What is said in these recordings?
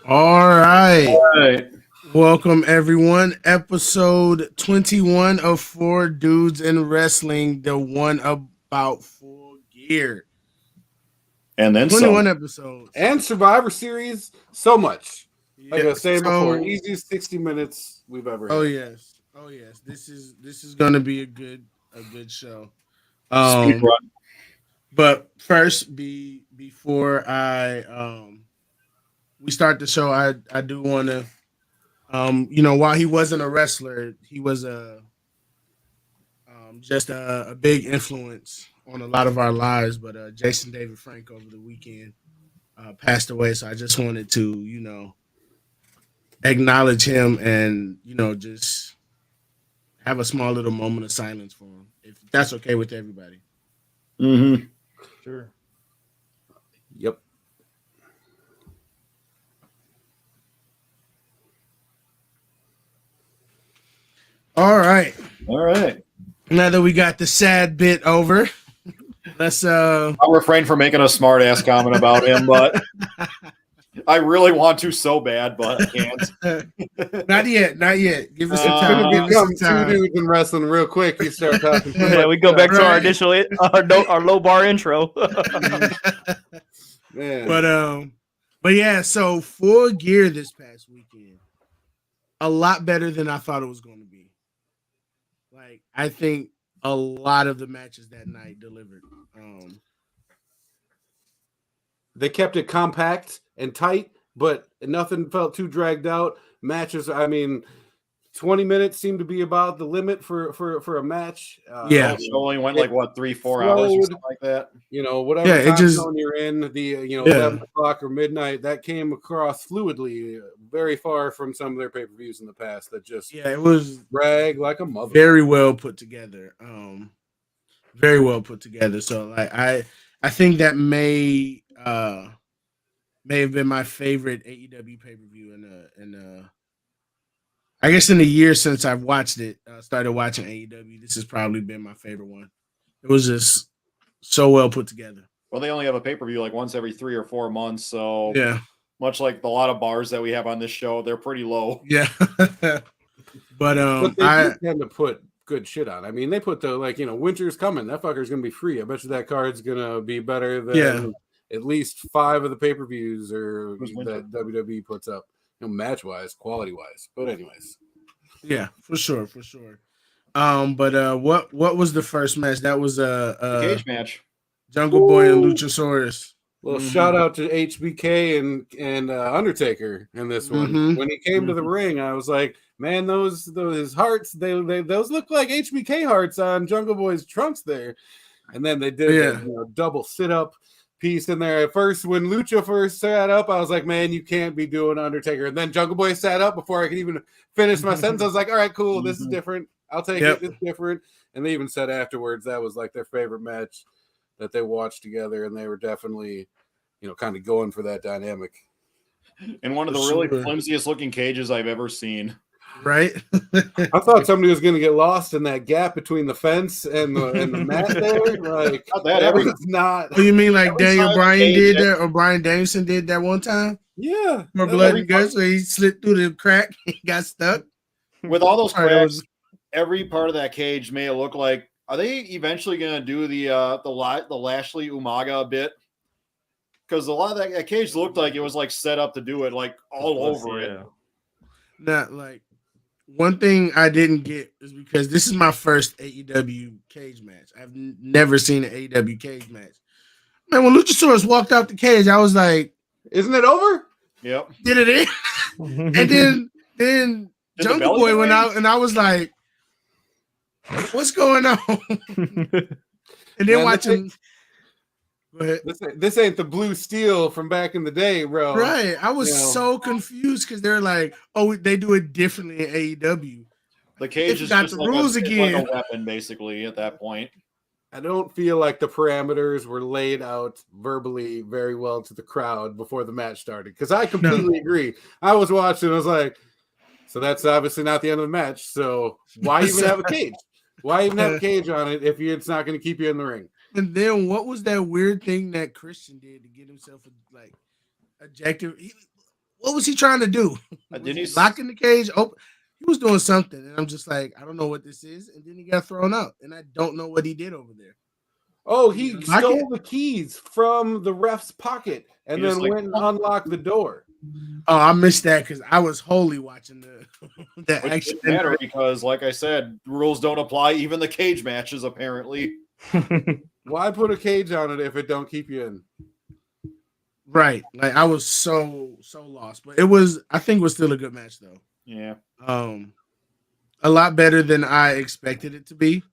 All right. All right. Welcome, everyone. Episode 21 of Four Dudes in Wrestling, the one about full gear. And then 21 some. episodes. And Survivor Series, so much. Like I was saying before, so- easiest 60 minutes we've ever had. Oh yes. Oh yes. This is gonna be a good show. Speed run. But first, before I we start the show, I do want to while he wasn't a wrestler, he was just a big influence on a lot of our lives. But Jason David Frank over the weekend passed away, so I just wanted to acknowledge him and just have a small little moment of silence for him, if that's okay with everybody. Mm-hmm. Sure. Yep. All right. All right. Now that we got the sad bit over, let's I'll refrain from making a smart ass comment about him, but I really want to so bad, but I can't. not yet. Give us some It's time. gonna Give us become some two time. dudes in wrestling real quick. You start talking. Yeah, we go back to our Right. initial our low bar intro. Man. But yeah, so Full Gear this past weekend, a lot better than I thought it was going to be. Like, I think a lot of the matches that night delivered. They kept it compact and tight, but nothing felt too dragged out. Matches, I mean, 20 minutes seemed to be about the limit for a match. Yeah. It only went like 3-4 hours or flowed. something like that. Whatever Yeah, it time just- zone you're in, the Yeah. 11 o'clock or midnight, that came across fluidly, very far from some of their pay-per-views in the past that just Yeah, it was drag like a mother. very well put together. Very well put together. So like I think that may have been my favorite AEW pay-per-view in I guess in the year since I've watched it, started watching AEW. This has probably been my favorite one. It was just so well put together. Well, they only have a pay-per-view like once every 3 or 4 months, so Yeah. much like a lot of bars that we have on this show, they're pretty low. Yeah. but But they I do tend to put good shit on. I mean, they put the winter's coming. That fucker's gonna be free. I bet you that card's gonna be better than at least 5 of the pay-per-views or Who's winter? that WWE puts up, match wise, quality wise. But anyways, yeah, for sure. But what was the first match? That was The cage match. Jungle Boy and Luchasaurus. little shout out to HBK and Undertaker in this one. Mhm. When he came to the ring, I was like, man, those hearts, they those look like HBK hearts on Jungle Boy's trunks there. And then they did that, double sit up piece in there. At first, when Lucha first sat up, I was like, man, you can't be doing Undertaker. And then Jungle Boy sat up before I could even finish my sentence. I was like, all right, cool, this is different. I'll take it. It's different. And they even said afterwards that was like their favorite match that they watched together, and they were definitely, kind of going for that dynamic. And one of the really flimsiest looking cages I've ever seen. Right? I thought somebody was going to get lost in that gap between the fence and the mat there. Like Not that was not. Oh, you mean like Every Daniel time Bryan Cage did had- that, or Bryan Danielson did that one time? Yeah, More that blood every and guts, where he slipped through the crack and got stuck. With all those Sorry, that cracks, was- every part of that cage made it look like, are they eventually going to do the Lashley Umaga bit? Because a lot of that cage looked like it was like set up to do it, like all over it. Not like one thing I didn't get is because this is my first AEW cage match. I've never seen an AEW cage match. Man, when Luchasaurus walked out the cage, I was like, Isn't it over? Yep. did it in? And then Did the Jungle belly Boy go went in? out, and I was like, what's going on? And then Man, watching. Go ahead. This ain't the blue steel from back in the day, bro. Right. I was you know. so confused because they're like, oh, they do it differently in AEW. The cage They is forgot just the like rules it's again. like a weapon, basically, at that point. I don't feel like the parameters were laid out verbally very well to the crowd before the match started. Because I completely agree. I was watching, I was like, so that's obviously not the end of the match. So why even have a cage? Why even have a cage on it if it's not going to keep you in the ring? And then what was that weird thing that Christian did to get himself like ejected? what was he trying to do? Didn't he Locking the cage? Oh, he was doing something, and I'm just like, I don't know what this is. And then he got thrown out, and I don't know what he did over there. Oh, Did he unlock stole it? the keys from the ref's pocket and He then just, like, went and unlocked the door. Oh, I missed that because I was wholly watching the the which action. didn't matter because, like I said, rules don't apply. Even the cage matches, apparently. Why put a cage on it if it don't keep you in? Right, like I was so lost, but it was. I think it was still a good match though. Yeah. A lot better than I expected it to be.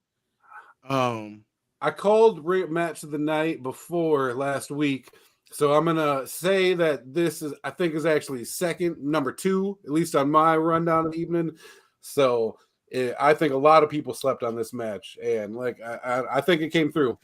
I called match of the night before last week, so I'm gonna say that this is, I think, is actually number 2, at least on my rundown of the evening. So I think a lot of people slept on this match, and like I think it came through.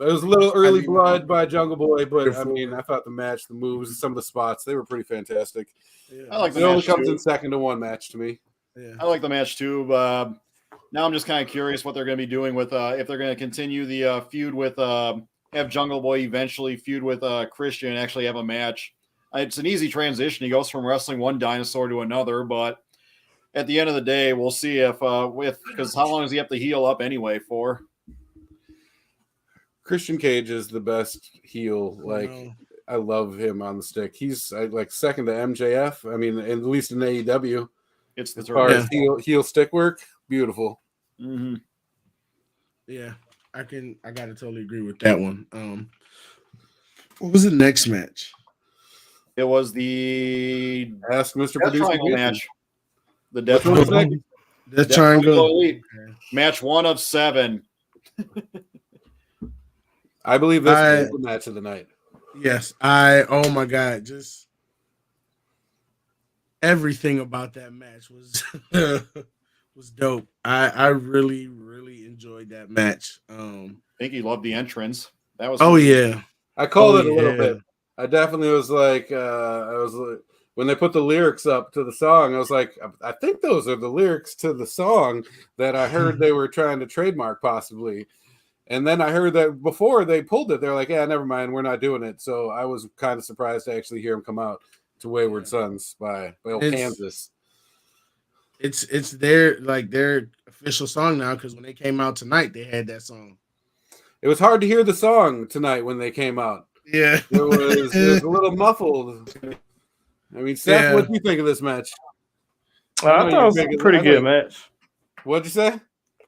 It was a little early blood by Jungle Boy, but I mean, I thought the match, the moves, some of the spots, they were pretty fantastic. Yeah. I like the It only match comes too. in second to one match to me. Yeah. I like the match too. Now I'm just kind of curious what they're going to be doing with if they're going to continue the feud with have Jungle Boy eventually feud with Christian and actually have a match. It's an easy transition. He goes from wrestling one dinosaur to another, but at the end of the day, we'll see if because how long does he have to heal up anyway for? Christian Cage is the best heel. Like, I love him on the stick. He's like second to MJF. I mean, at least in AEW, It's as the far turn. as heel stick work, beautiful. Mm-hmm. Yeah, I gotta totally agree with that one. What was the next match? It was the Ask Mr. Death Producer Triangle Jason. match. The Death Which one was Triangle. that? Death Death Triangle. Elite. Match 1 of 7. I believe this is the match of the night. Yes, oh my god, just everything about that match was was dope. I really enjoyed that match. I think he loved the entrance. That was yeah. I called it a little bit. I definitely was like, when they put the lyrics up to the song, I was like, I think those are the lyrics to the song that I heard they were trying to trademark possibly. And then I heard that before they pulled it, they're like, yeah, never mind, we're not doing it. So I was kind of surprised to actually hear him come out to Wayward Sons by Kansas. It's their official song now, because when they came out tonight, they had that song. It was hard to hear the song tonight when they came out. Yeah. It was a little muffled. I mean, Seth, what do you think of this match? I thought it was a pretty good match. What'd you say?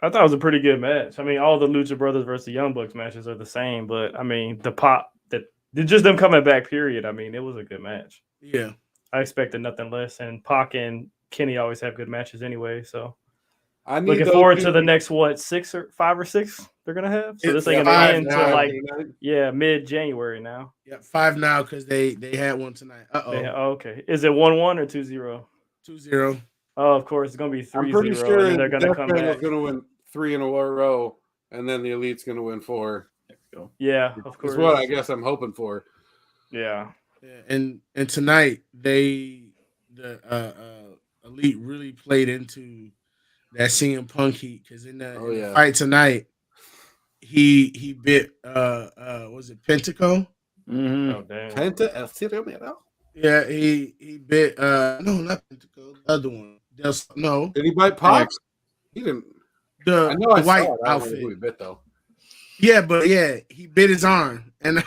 I thought it was a pretty good match. I mean, all the Lucha Brothers versus the Young Bucks matches are the same, but I mean, the pop that just them coming back, period. I mean, it was a good match. Yeah. I expected nothing less. And Pac and Kenny always have good matches anyway. So I'm looking forward to the next 5 or 6 they're gonna have. So this ain't gonna end until like mid-January now. Yeah, 5 now because they had one tonight. Okay. Is it 1-1 or 2-0? 2-0. Oh, of course, it's gonna be 3-0. I'm pretty sure and they're gonna come back. Going to win 3 in a row, and then the Elite's going to win 4. Yeah, of course. Is what I guess I'm hoping for. Yeah. And tonight the Elite really played into that CM Punk heat, because in the fight tonight, he bit was it Pentaco? Mm-hmm. Oh, damn. Penta El Ciromero? Yeah, he bit no, not Pentaco, the other one. No. Did he bite Pac? He didn't. I know the white outfit. Who he bit though. Yeah, but yeah, he bit his arm, and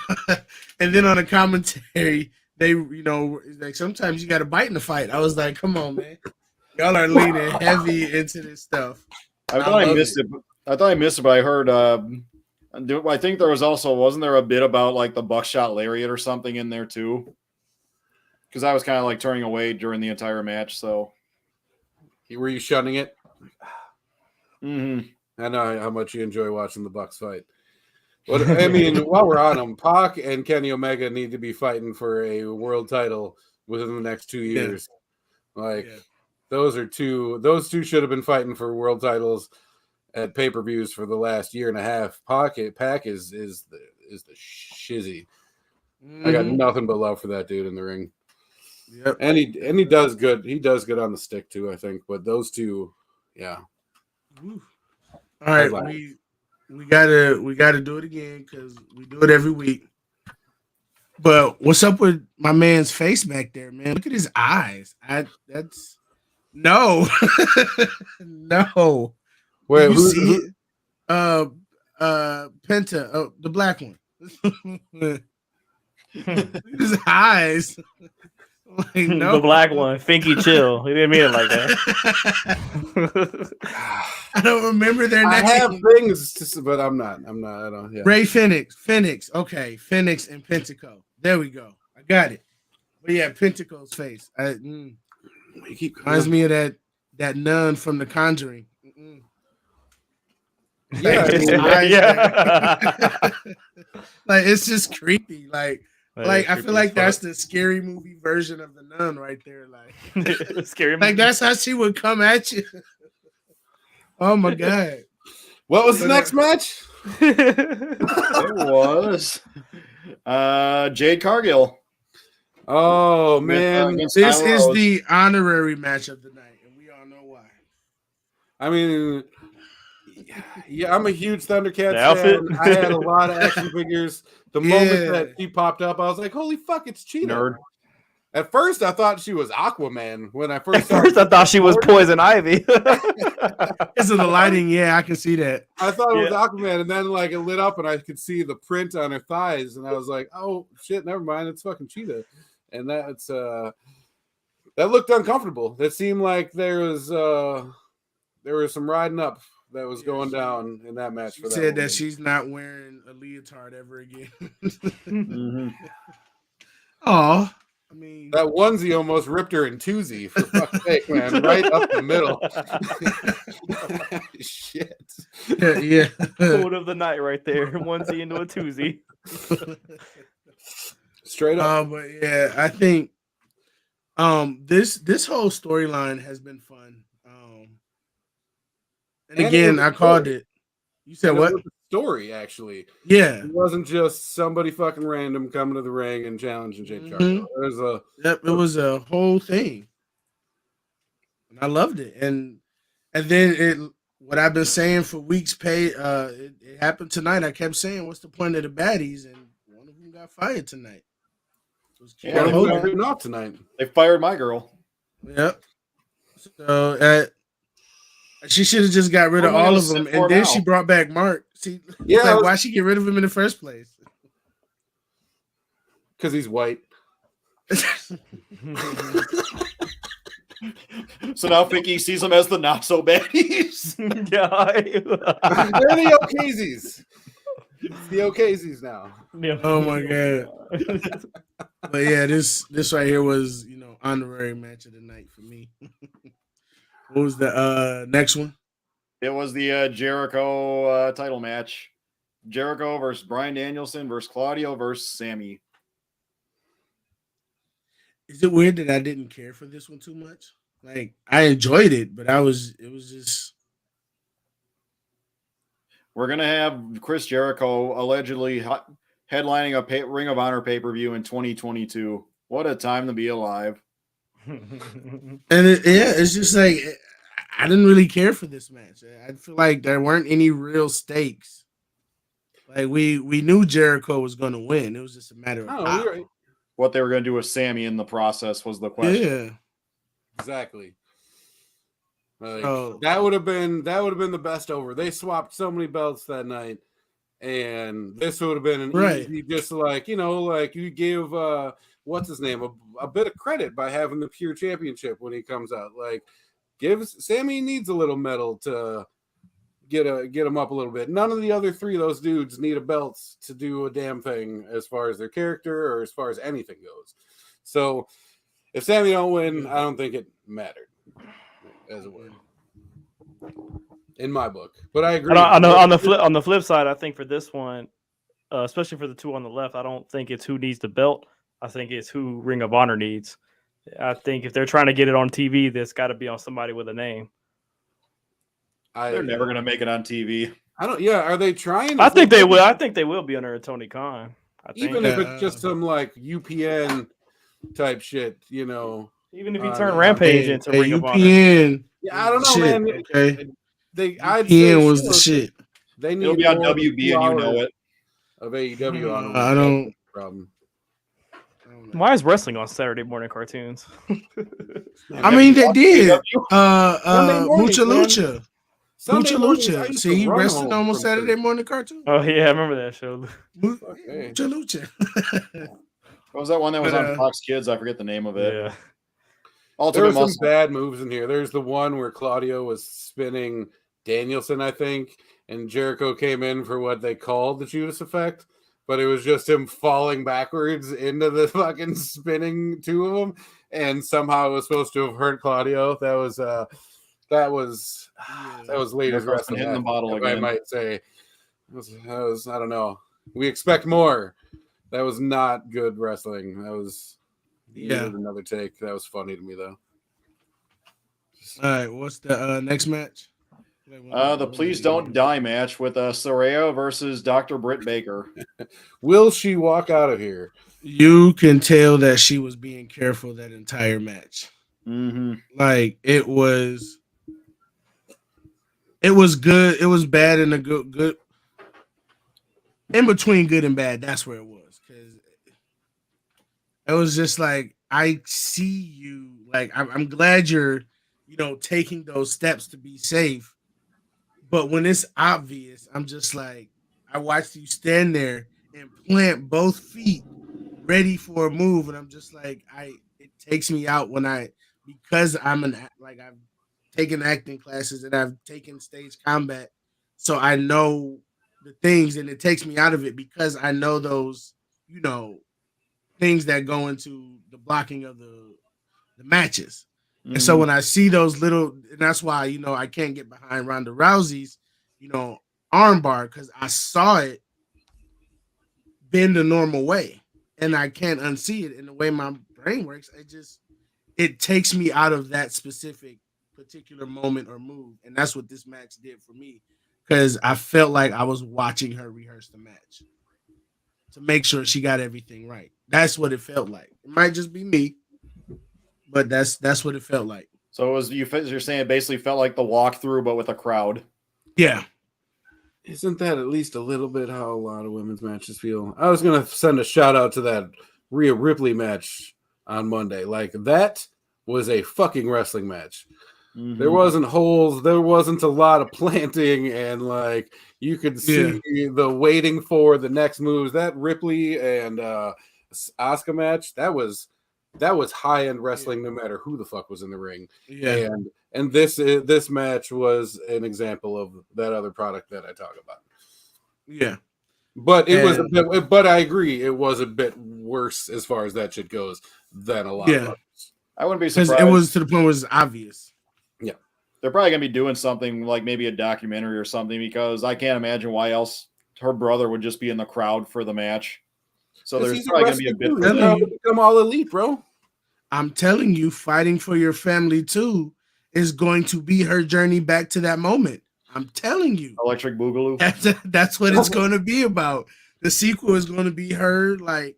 and then on the commentary, they like sometimes you got to bite in the fight. I was like, come on, man, y'all are leaning heavy into this stuff. I thought I missed it. I thought I missed it, but I heard. I think there was also, wasn't there a bit about like the buckshot lariat or something in there too? Because I was kind of like turning away during the entire match. So were you shunning it? Mm-hmm. I know how much you enjoy watching the Bucks fight. But I mean, while we're on them, Pac and Kenny Omega need to be fighting for a world title within the next 2 years. Those two should have been fighting for world titles at pay-per-views for the last year and a half. Pac is the shizzy. Mm-hmm. I got nothing but love for that dude in the ring. Yep. And he does good. He does good on the stick too, I think. But those two, yeah. All right, we gotta do it again because we do it every week. But what's up with my man's face back there, man? Look at his eyes. That's no, no. Wait, You who, see who it? Penta, the black one. Look at his eyes. Like, no. The black one, Finky Chill. He didn't mean it like that. I don't remember their name. I have things, but I'm not. I don't. Yeah. Ray Phoenix. Okay, Phoenix and Pentaco. There we go. I got it. But yeah, Pentaco's face. Reminds me of that nun from The Conjuring. Yeah, like it's just creepy. Like I feel like that's the scary movie version of the nun right there. Like scary movie. Like that's how she would come at you. Oh my god. What was the next match? It was Jade Cargill. Oh man, Against This Nyla is Rose. the honorary match of the night, and we all know why. I mean, yeah, I'm a huge Thundercats The outfit? fan. I had a lot of action figures. The moment that she popped up, I was like, "Holy fuck, it's Cheetah!" Nerd. At first, I thought she was Aquaman when I At first. first, I thought she was Poison Ivy. Because of the lighting, yeah, I can see that. I thought it was Aquaman, and then like it lit up, and I could see the print on her thighs, and I was like, "Oh shit, never mind, it's fucking Cheetah." And that's that looked uncomfortable. It seemed like there was some riding up that was going down in that match. She For that said woman. that she's not wearing a leotard ever again. Mhm. Oh, I mean, That onesie almost ripped her in twosie, for fuck's sake, man. Right up the middle. Shit. yeah. Quote of the night right there. Onesie into a twosie. Straight up. But yeah, I think this whole storyline has been fun. And And again, it was I called it. You said And it what? was a story, actually. Yeah. It wasn't just somebody fucking random coming to the ring and challenging Jade Cargill. There's a Yep, it was a whole thing. And I loved it. And then what I've been saying for weeks it happened tonight. I kept saying, what's the point of the baddies? And one of them got fired tonight. It was Yeah, Kiera one Hogan. written off tonight. They fired my girl. Yep. So she should have just got rid of What am I all gonna of them, sit for and then now? she brought back Mark. See, Yeah, like, why she get rid of him in the first place? Because he's white. So now Finky sees them as the not so baddies. They're the O'Caseys. It's the O'Caseys now. Oh my god! But yeah, this right here was honorary match of the night for me. What was the next one? It was the Jericho title match. Jericho versus Bryan Danielson versus Claudio versus Sammy. Is it weird that I didn't care for this one too much? Like I enjoyed it, but it was just. We're gonna have Chris Jericho allegedly headlining a Ring of Honor pay-per-view in 2022. What a time to be alive! And it's just like I didn't really care for this match. I feel like there weren't any real stakes. Like we knew Jericho was going to win. It was just a matter of how. You're right. What they were gonna do with Sammy in the process was the question. Yeah, Exactly. Like, Oh. that would have been the best over. They swapped so many belts that night, and this would have been an Right. easy, just like you give what's his name a bit of credit by having the pure championship when he comes out. Like, Sammy needs a little medal to get him up a little bit. None of the other three of those dudes need a belt to do a damn thing as far as their character or as far as anything goes. So if Sammy don't win, I don't think it mattered as a win in my book. But I agree. On the flip side, I think for this one, especially for the two on the left, I don't think it's who needs the belt. I think it's who Ring of Honor needs. I think if they're trying to get it on TV, that's got to be on somebody with a name. They're never gonna make it on TV. I don't. Yeah, are they trying? I think they will. I think they will be under Tony Khan. Even if it's just some like UPN type shit, Even if you turn Rampage into Ring of Honor. UPN. Yeah, I don't know, Shit, man. okay. I'd say UPN was the sure, shit. They need It'll be on more WB, and you know it. of AEW on them. I don't. Problem. Why is wrestling on Saturday morning cartoons? I mean, they did. Sunday mornings, Mucha man. Lucha. Sunday Mucha mornings, I Lucha. used See, to he run wrestling home on from Saturday church. morning cartoon. Oh yeah, I remember that show. Hey. Mucha Lucha. What was that one that was But, on Fox Kids? I forget the name of it. Yeah. There Ultimate were some Muscle. bad moves in here. There's the one where Claudio was spinning Danielson, I think, and Jericho came in for what they called the Judas effect, but it was just him falling backwards into the fucking spinning two of them, and somehow it was supposed to have hurt Claudio. That was ladies Jericho's been wrestling. hitting the bottle if I again. might say. That was I don't know. We expect more. That was not good wrestling. That was needed another take. That was funny to me though. All right, what's the next match? The Please Don't Die match with Saraya versus Dr. Britt Baker. Will she walk out of here? You can tell that she was being careful that entire match. Mm-hmm. Like it was good. It was bad and a good in between good and bad. That's where it was because it was just like I see you. Like I'm glad you're taking those steps to be safe. But when it's obvious, I'm just like, I watched you stand there and plant both feet ready for a move. And I'm just like, it takes me out because I've taken acting classes and I've taken stage combat. So I know the things and it takes me out of it because I know those, things that go into the blocking of the matches. And so when I see those little, and that's why, I can't get behind Ronda Rousey's, armbar because I saw it bend the normal way and I can't unsee it. And the way my brain works, it takes me out of that specific particular moment or move. And that's what this match did for me because I felt like I was watching her rehearse the match to make sure she got everything right. That's what it felt like. It might just be me, but that's what it felt like. So it was you're saying it basically felt like the walkthrough, but with a crowd. Yeah. Isn't that at least a little bit how a lot of women's matches feel? I was gonna send a shout out to that Rhea Ripley match on Monday. Like that was a fucking wrestling match. Mm-hmm. There wasn't holes. There wasn't a lot of planting, and like you could see the waiting for the next moves. That Ripley and Asuka match that was high end wrestling. No matter who the fuck was in the ring. Yeah. And this match was an example of that other product that I talk about. Yeah. But it was a bit, but I agree, it was a bit worse as far as that shit goes than a lot of others. I wouldn't be surprised. It was to the point where it was obvious. Yeah. They're probably going to be doing something like maybe a documentary or something because I can't imagine why else her brother would just be in the crowd for the match. So there's probably going to be a bit. Become all elite, bro. I'm telling you, fighting for your family too is going to be her journey back to that moment. I'm telling you. Electric Boogaloo. That's what it's going to be about. The sequel is going to be her like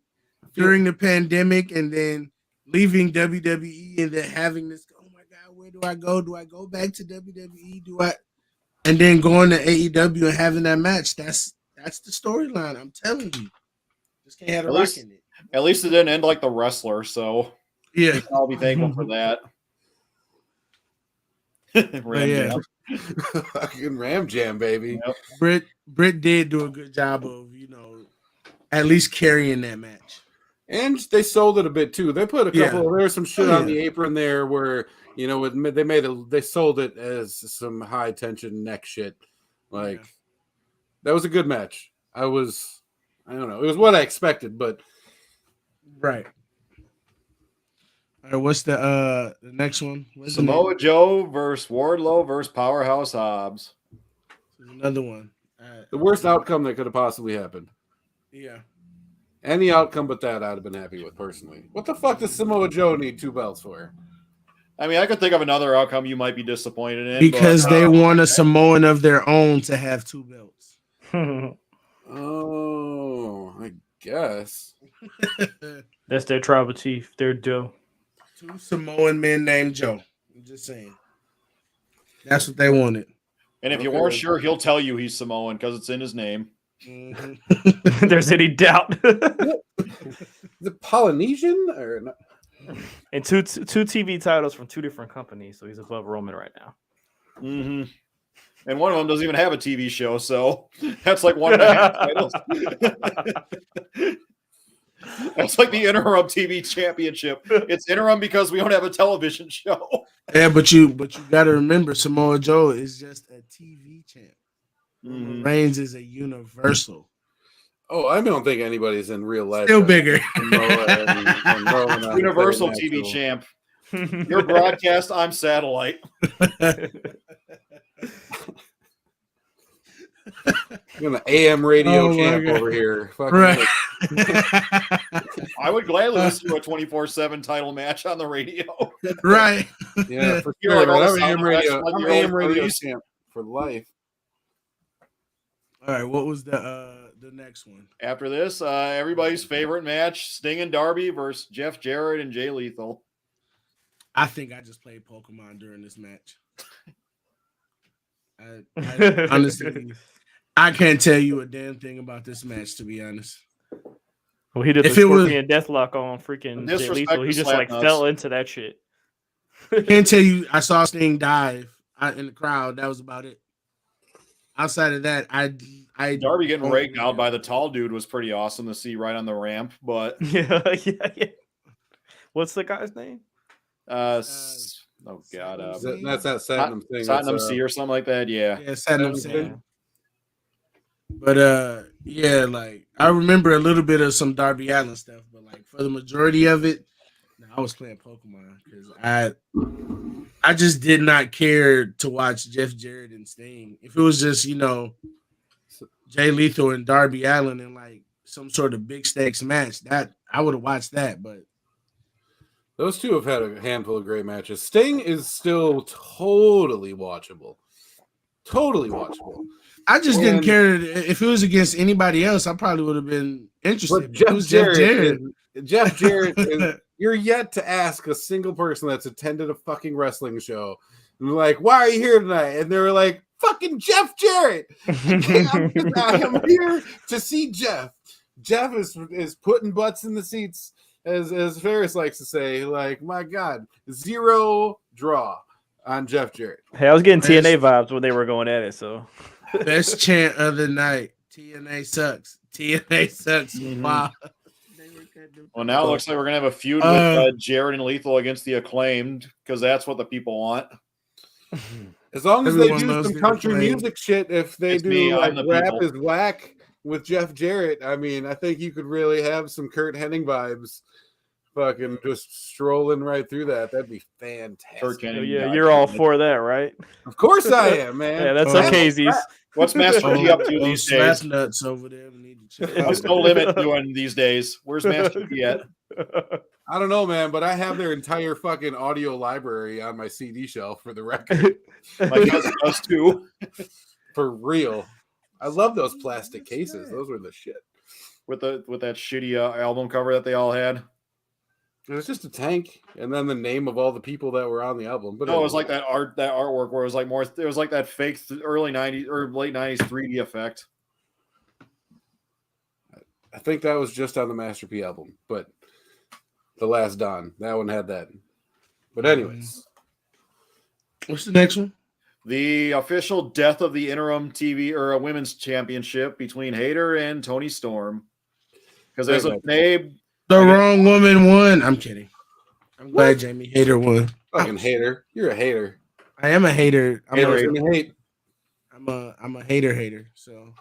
during the pandemic and then leaving WWE and then having this, oh my God, where do I go? Do I go back to WWE? And then going to AEW and having that match. That's the storyline. I'm telling you. Just can't have a rock in it. At least it didn't end like the wrestler, so yeah. we can all be thankful for that. Fucking Ram Jam, baby. Yep. Britt did do a good job of, at least carrying that match. And they sold it a bit too. They put a couple. There was some shit on the apron there where they sold it as some high tension neck shit. Like that was a good match. I don't know. It was what I expected, but right. All right, what's the next one? Samoa Joe versus Wardlow versus Powerhouse Hobbs. Another one. The worst outcome that could have possibly happened. Yeah. Any outcome but that I'd have been happy with personally. What the fuck does Samoa Joe need 2 belts for? I mean, I could think of another outcome you might be disappointed in. Because they want a Samoan of their own to have 2 belts. Oh, I guess. That's their tribal chief. Their Joe. 2 Samoan men named Joe. I'm just saying. That's what they wanted. And if you weren't sure, he'll tell you he's Samoan because it's in his name. Mhm. There's any doubt. Is it Polynesian or not? And two TV titles from 2 different companies, so he's above Roman right now. Mm-hmm. And one of them doesn't even have a TV show, so that's like 1.5 titles. That's like the interim TV championship. It's interim because we don't have a television show. Yeah, but you got to remember, Samoa Joe is just a TV champ. Mhm. Reigns is a universal. Oh, I don't think anybody's in real life. Still bigger. Universal TV champ. Your broadcast, I'm satellite. I'm an AM radio Oh, champ God. over here. Fucking Right. I would gladly listen to a 24/7 title match on the radio. Right. yeah, for You're sure. like all I'm the AM sound radio. effects, like I'm the early AM radio 30s. champ for life. All right. What was the next one? After this, everybody's favorite match: Sting and Darby versus Jeff Jarrett and Jay Lethal. I think I just played Pokemon during this match. I honestly, I can't tell you a damn thing about this match, to be honest. Well, he did the If it was- Scorpion Deathlock on freaking Jay Disrespect Lethal. He to just like Slapnuts. fell into that shit. Can't tell you. I saw Sting dive in the crowd. That was about it. Outside of that, I Darby getting don't raked really- out by the tall dude was pretty awesome to see right on the ramp. But yeah. What's the guy's name? oh god, That's that Satnam thing. Tottenham C or something like that. Yeah. Yeah, Satnam Sting. Singh. But yeah, like I remember a little bit of some Darby Allin stuff, but like for the majority of it, I was playing Pokemon because I just did not care to watch Jeff Jarrett and Sting. If it was just Jay Lethal and Darby Allin in like some sort of big stakes match, that I would have watched that. But Those two have had a handful of great matches. Sting is still totally watchable. Totally watchable. I just didn't And- care if it was against anybody else. I probably would have been interested. But But it was Jeff Jarrett. Jeff Jarrett is, you're yet to ask a single person that's attended a fucking wrestling show. And they're like, why are you here tonight? And they were like, fucking Jeff Jarrett. I'm here to see Jeff. Jeff is putting butts in the seats, as Ferris likes to say. Like, my God, 0 draw on Jeff Jarrett. Hey, I was getting Best- TNA vibes when they were going at it. So Best chant of the night. TNA sucks. TNA sucks. Mhm. Wow. Well, now it looks like we're gonna have a feud with Jarrett and Lethal against the Acclaimed because that's what the people want. As long as Everyone they do loves some the country Acclaimed. music shit, if they It's do me, like I'm the rap people. is whack with Jeff Jarrett, I mean, I think you could really have some Kurt Hennig vibes. Fucking just strolling right through that. That'd be fantastic. Kurt Hennig. yeah, you're all for that, right? Of course I am, man. Yeah, that's Oh. okay, Z's. What's Master P up to Those these slap days? nuts over there need to check What's out. No Limit doing these days? Where's Master P at? I don't know, man, but I have their entire fucking audio library on my CD shelf for the record. My cousin does too. For real. I love those plastic cases. Those were the shit. With that shitty album cover that they all had. It was just a tank, and then the name of all the people that were on the album. But No, it was like that artwork where it was like more. It was like that fake early '90s or late '90s 3D effect. I think that was just on the Master P album, but The Last Dawn, that one had that. But anyways, What's the next one? The official death of the interim TV or a women's championship between Hayter and Tony Storm. Because there's a name. The wrong woman won. I'm kidding. I'm glad Jamie Hater won. fucking hater. You're a hater. I am a hater. Hate. I'm a hater. So,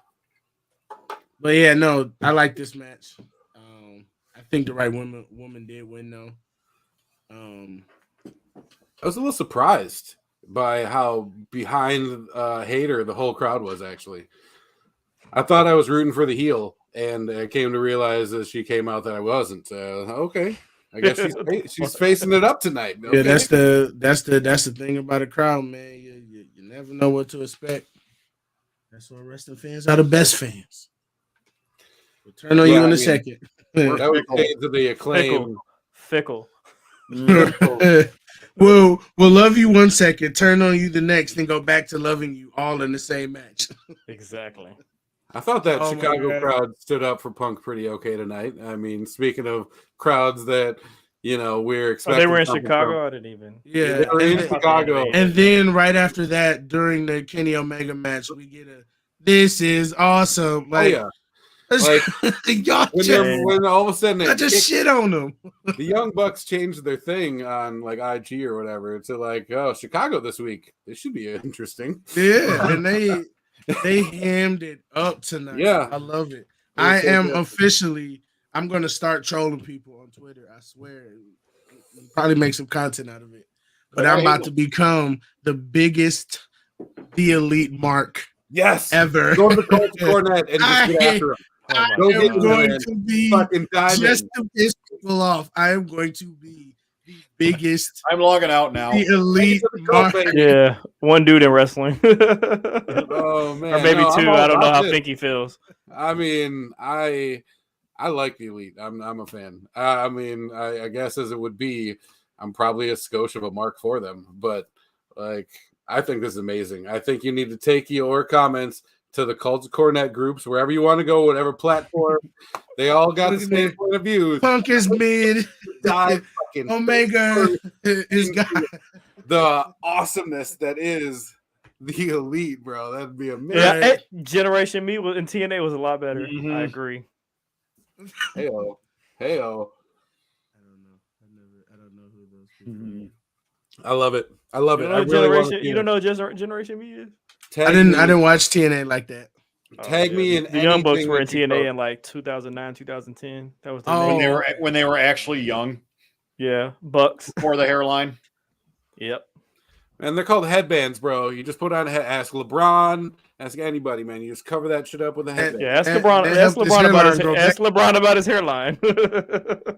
but yeah, no, I like this match. I think the right woman did win though. I was a little surprised by how behind Hater the whole crowd was, actually. I thought I was rooting for the heel, and I came to realize as she came out that I wasn't. Okay. I guess she's facing it up tonight. Okay. Yeah, that's the thing about a crowd, man. You never know what to expect. That's why wrestling fans are the best fans. We'll turn on you in a second. That was to the Acclaim. Fickle. We'll love you 1 second, turn on you the next, and go back to loving you all in the same match. Exactly. I thought that Oh my Chicago God. crowd stood up for Punk pretty okay tonight. I mean, speaking of crowds that we're Oh, expecting they were in something Chicago. from. I didn't even. Yeah, they Yeah, were and in then, Chicago. and then right after that, during the Kenny Omega match, we get a "This is awesome." Oh Like, yeah, like y'all when all of a sudden y'all it just kicked, shit on them. the Young Bucks changed their thing on like IG or whatever to like, oh, Chicago this week. This should be interesting. Yeah, and they hammed it up tonight. Yeah. I love it. It was I so am good. officially. I'm gonna start trolling people on Twitter. I swear. Probably make some content out of it. But I'm about to become the biggest The Elite mark Yes. ever. Go to the Colts Cornet and just get after him. I Go am get him, going man. to be Fucking dive just in. to piss people off. I am going to be the biggest I'm logging out now. The Elite Take it to the Colts, mark. baby. Yeah, one dude in wrestling. Oh man, or maybe no, I'm two. all I don't know about how this. Pinky feels. I mean, I like the Elite. I'm a fan. I mean, I guess as it would be, I'm probably a skosh of a mark for them. But like, I think this is amazing. I think you need to take your comments to the Cults Cornet groups, wherever you want to go, whatever platform. They all got the same point of view. Punk is mid. Omega is God. The awesomeness that is the Elite, bro. That'd be amazing. Yeah, Generation Me in TNA was a lot better. Mhm. I agree. Heyo. I don't know who those people are. I love it. I love You it. don't I know really want Generation. to You don't know what Generation Me is? I didn't watch TNA like that. Tag me in. The Young Bucks anything were in that you TNA post. in like 2009, 2010. That was their Oh. name. When they were actually young Yeah, Bucks. before the hairline. Yep. And they're called headbands, bro. You just put on a head. Ask LeBron. Ask anybody, man. You just cover that shit up with a headband. Yeah, ask That- LeBron. that Ask helped his LeBron about his. hairline grow Ask LeBron about his hairline.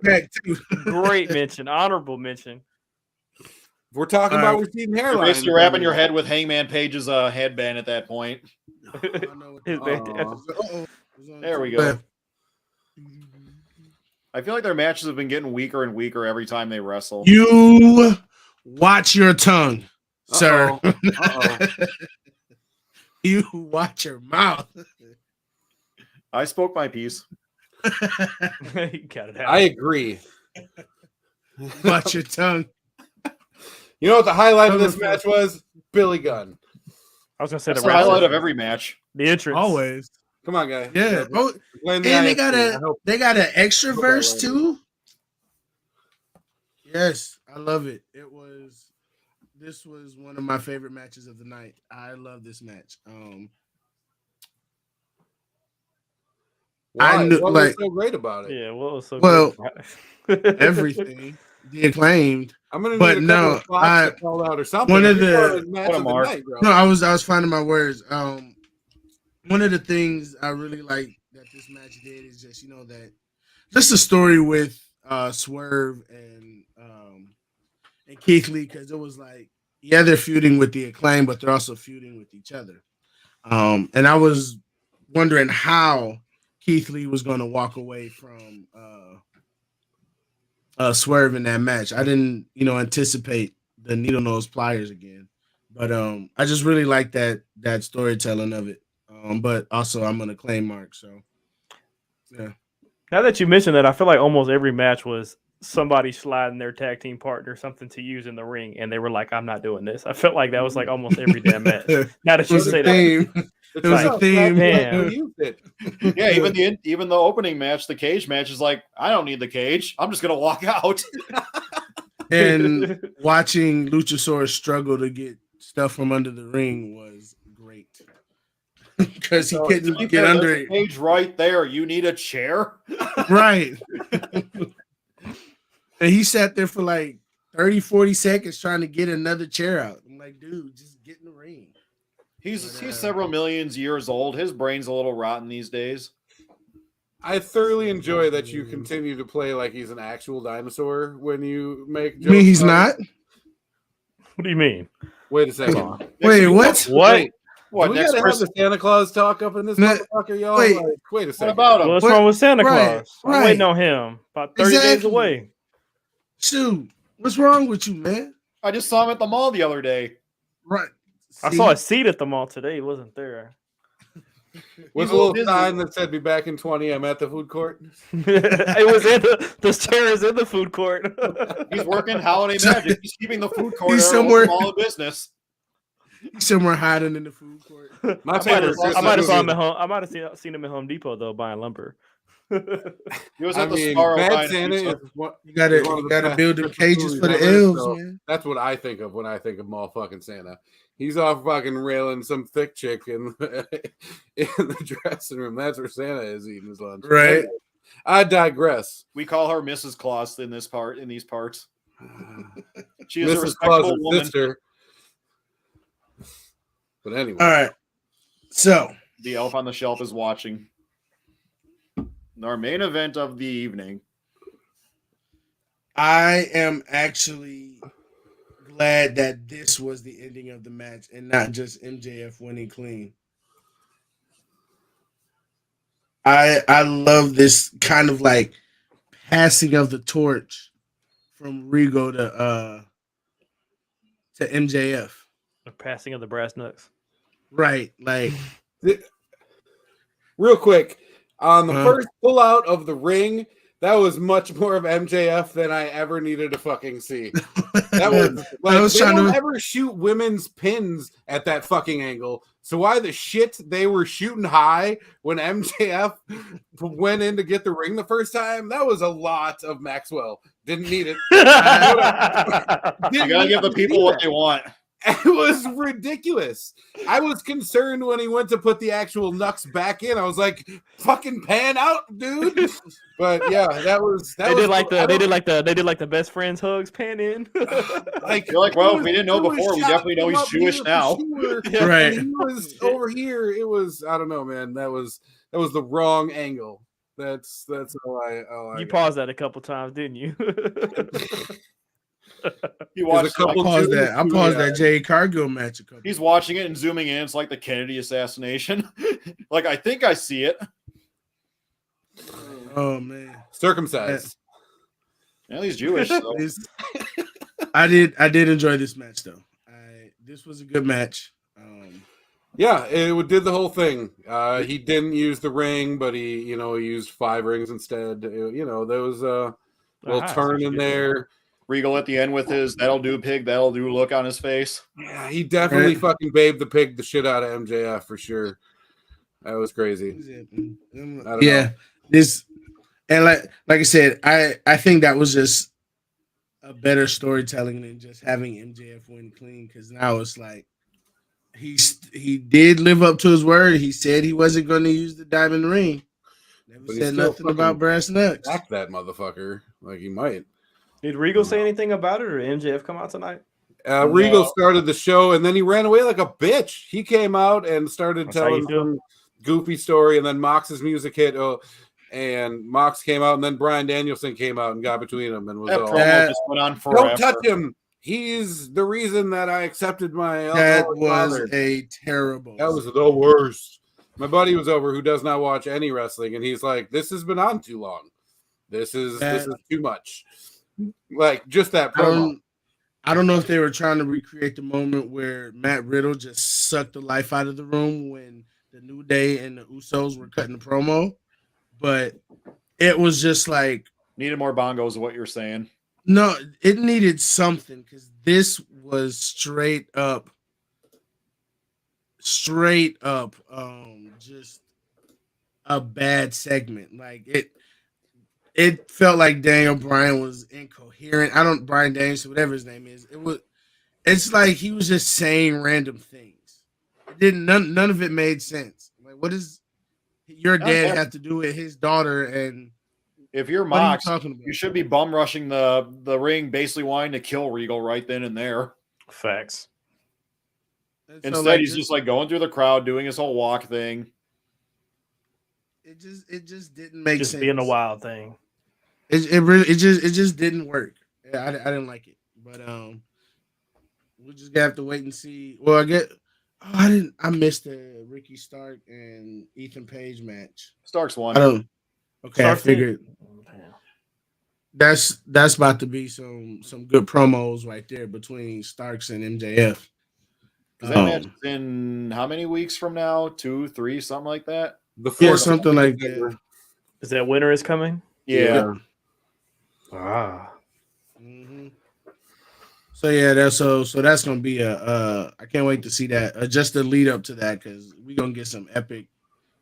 Back too. Great mention, honorable mention. If we're talking about receding You're hairline. basically wrapping your head with Hangman Page's headband at that point. His Aw. There we go. I feel like their matches have been getting weaker and weaker every time they wrestle. You watch your tongue, sir. Uh-oh. You watch your mouth. I spoke my piece. You got it out. I agree. Watch your tongue. You know what the highlight of this match was? Billy Gunn. I was gonna say That's the the highlight wrestling. of every match. The entrance. Always. Come on, guy. Yeah. Oh, Blame and the they ISP. got I hope- an extra hope I verse learned too. Yes, I love it. This was one of my favorite matches of the night. I love this match. Why? I knew- What like- was so great about it? Yeah, what was so Well, good? Everything. The Acclaimed. I'm gonna But need a couple no, of spots to call out or something. one of You're the- calling it match Put a of the mark. night, bro. No, I was finding my words. One of the things I really like that this match did is just that just the story with Swerve and Keith Lee, because it was like, yeah, they're feuding with the Acclaim, but they're also feuding with each other. And I was wondering how Keith Lee was going to walk away from Swerve in that match. I didn't, anticipate the needle nose pliers again, but I just really like that storytelling of it. But also I'm an Acclaim mark, so yeah. Now that you mentioned that, I feel like almost every match was somebody sliding their tag team partner something to use in the ring, and they were like, "I'm not doing this." I felt like that was like almost every damn match. Now that It you was say a that, theme. It was a theme. Used it. Yeah, even the opening match, the cage match is like, I don't need the cage. I'm just gonna walk out. And watching Luchasaurus struggle to get stuff from under the ring was great because he couldn't get under There's it. a cage right there. You need a chair. Right. And he sat there for like 30, 40 seconds trying to get another chair out. I'm like, dude, just get in the ring. He's several millions years old. His brain's a little rotten these days. I thoroughly enjoy that you continue to play like he's an actual dinosaur when you make jokes. You mean he's about it. not? what do you mean? Wait a second. Wait, what? What? Wait, What do we next gotta have person? the Santa Claus talk up in this No, motherfucker, y'all? wait. Like, wait a What second. about him? What's What? wrong with Santa Right, Claus? I'm right. waiting on him. About 30 days Exactly. away. Shoot, what's wrong with you, man? I just saw him at the mall the other day. Right. I saw a seat at the mall today. He wasn't there. with a little sign that said "Be back in 20." I'm at the food court. It was in the chair is in the food court. He's working holiday magic. He's keeping the food court He's somewhere all the business. He's somewhere hiding in the food court. I might have saw him at home. I might have seen him at Home Depot though, buying lumber. He was at the Star Bad Santa is what you gotta build them cages for the elves, man. That's what I think of when I think of motherfucking Santa. He's off fucking railing some thick chick in the dressing room. That's where Santa is eating his lunch. Right. I digress. We call her Mrs. Claus in these parts. She is Mrs. a respectable woman. Sister. But anyway. All right. So the elf on the shelf is watching. Our main event of the evening. I am actually glad that this was the ending of the match and not just MJF winning clean. I love this kind of like passing of the torch from Regal to MJF. The passing of the brass knucks. Right. Like real quick, on the first pull out of the ring, that was much more of MJF than I ever needed to fucking see. That was like they don't ever shoot women's pins at that fucking angle. So why the shit they were shooting high when MJF went in to get the ring the first time? That was a lot of Maxwell. Didn't need it. You gotta give the people what they want. It was ridiculous. I was concerned when he went to put the actual knucks back in. I was like, "Fucking pan out, dude!" But yeah, that was. They did like the best friends hugs pan in. Like you're like, well, if we didn't know before, we definitely know he's Jewish now. Sure. Yeah. Right. He was over here. It was. I don't know, man. That was the wrong angle. That's all I. You paused that a couple times, didn't you? He watched I paused that Jay Cargill match a couple. He's watching it and zooming in. It's like the Kennedy assassination. Like I think I see it. Oh man, circumcised. Yeah, he's Jewish. So. I did enjoy this match though. This was a good match. Yeah, it did the whole thing. He didn't use the ring, but he used 5 rings instead. There was a little turn in there. Regal at the end with his "that'll do, pig, that'll do" look on his face. Yeah, he definitely fucking babed the pig the shit out of MJF for sure. That was crazy. Yeah, this and like I said, I think that was just a better storytelling than just having MJF win clean because now it's like he did live up to his word. He said he wasn't going to use the diamond ring. Never said nothing about brass knucks. Act that motherfucker like he might. Did Regal say anything about it, or MJF come out tonight? Regal started the show, and then he ran away like a bitch. He came out and started telling some goofy story, and then Mox's music hit, and Mox came out, and then Bryan Danielson came out and got between them and was all. Promo just went on forever. Don't touch him. He's the reason that I accepted my. That was a terrible. That was the worst. My buddy was over who does not watch any wrestling, and he's like, "This has been on too long. This is too much." Like just that promo. I don't know if they were trying to recreate the moment where Matt Riddle just sucked the life out of the room when the New Day and the Usos were cutting the promo, but it was just like needed more bongos. Is what you're saying? No, it needed something because this was straight up, just a bad segment. Like it felt like Daniel Bryan was incoherent. Bryan Danielson, whatever his name is. It's like he was just saying random things. None of it made sense. Like, what does your dad have to do with his daughter? And if you're Mox, you should be bum rushing the ring, basically wanting to kill Regal right then and there. Facts. Instead, he's just like going through the crowd, doing his whole walk thing. It just didn't make sense. Just being a wild thing. It just didn't work. I didn't like it, but we'll just have to wait and see. Well, I missed the Ricky Stark and Ethan Page match. Starks won. Okay, I figured that's about to be some good promos right there between Starks and MJF. Because that match is in how many weeks from now? 2, 3, something like that. Yeah, something like that. Is that winter is coming? Yeah. Ah. Mm-hmm. So yeah, that's gonna be I can't wait to see that. Just the lead up to that because we're gonna get some epic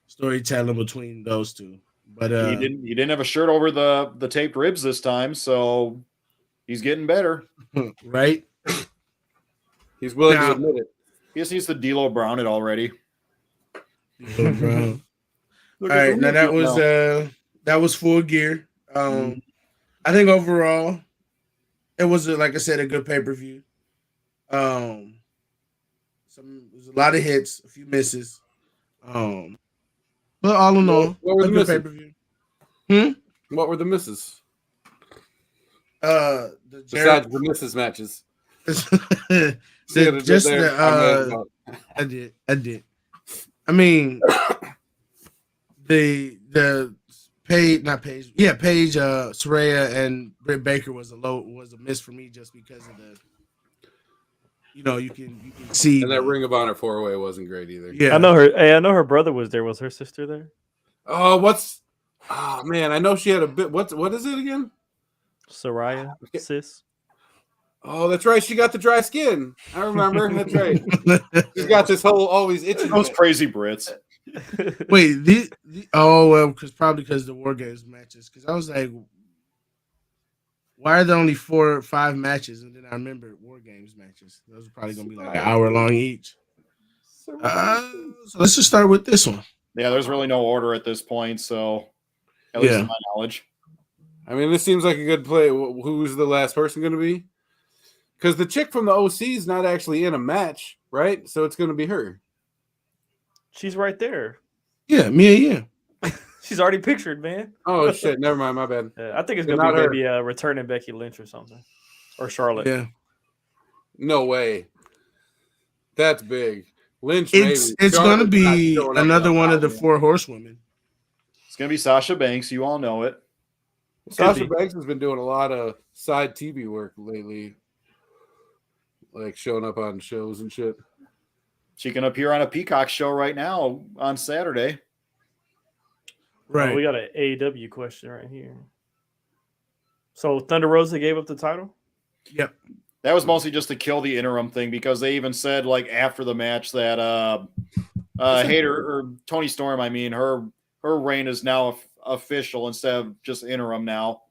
storytelling between those two. But He didn't have a shirt over the taped ribs this time, so he's getting better. right? He's willing to admit it. He just needs to D'Lo Brown it already. D'Lo Brown. All right, now that was Full Gear. I think overall it was like I said a good pay-per-view. There's a lot of hits, a few misses. But all in all, what were the misses? Pay-per-view. What were the misses? Besides the misses matches. I did. I mean, the Paige, Saraya and Britt Baker was a miss for me just because of the, you can see. And that Ring of Honor 4-way wasn't great either. Yeah, I know her. Hey, I know her brother was there. Was her sister there? Oh, man, I know she had a bit. What is it again? Saraya, sis. Oh, that's right. She got the dry skin. I remember. That's right. She's got this whole always itching. Those crazy Brits. Wait, because the War Games matches. Because I was like, why are there only 4 or 5 matches? And then I remember War Games matches. Those are probably gonna be like an hour long each. So let's just start with this one. Yeah, there's really no order at this point, so at least to my knowledge. I mean, this seems like a good play. Who's the last person going to be? Because the chick from the OC is not actually in a match, right? So it's going to be her. She's right there. Yeah, Mia, yeah. She's already pictured, man. Oh, shit. Never mind. My bad. I think it's going to be maybe returning Becky Lynch or something. Or Charlotte. Yeah. No way. That's big. Lynch, it's going to be another one of the 4 horsewomen. It's going to be Sasha Banks. You all know it. Sasha Banks has been doing a lot of side TV work lately. Like showing up on shows and shit. She can appear on a Peacock show right now on Saturday. Right. We got an AEW question right here. So Thunder Rosa gave up the title? Yep. That was mostly just to kill the interim thing because they even said like after the match that Hayter or Tony Storm, her reign is now official instead of just interim now.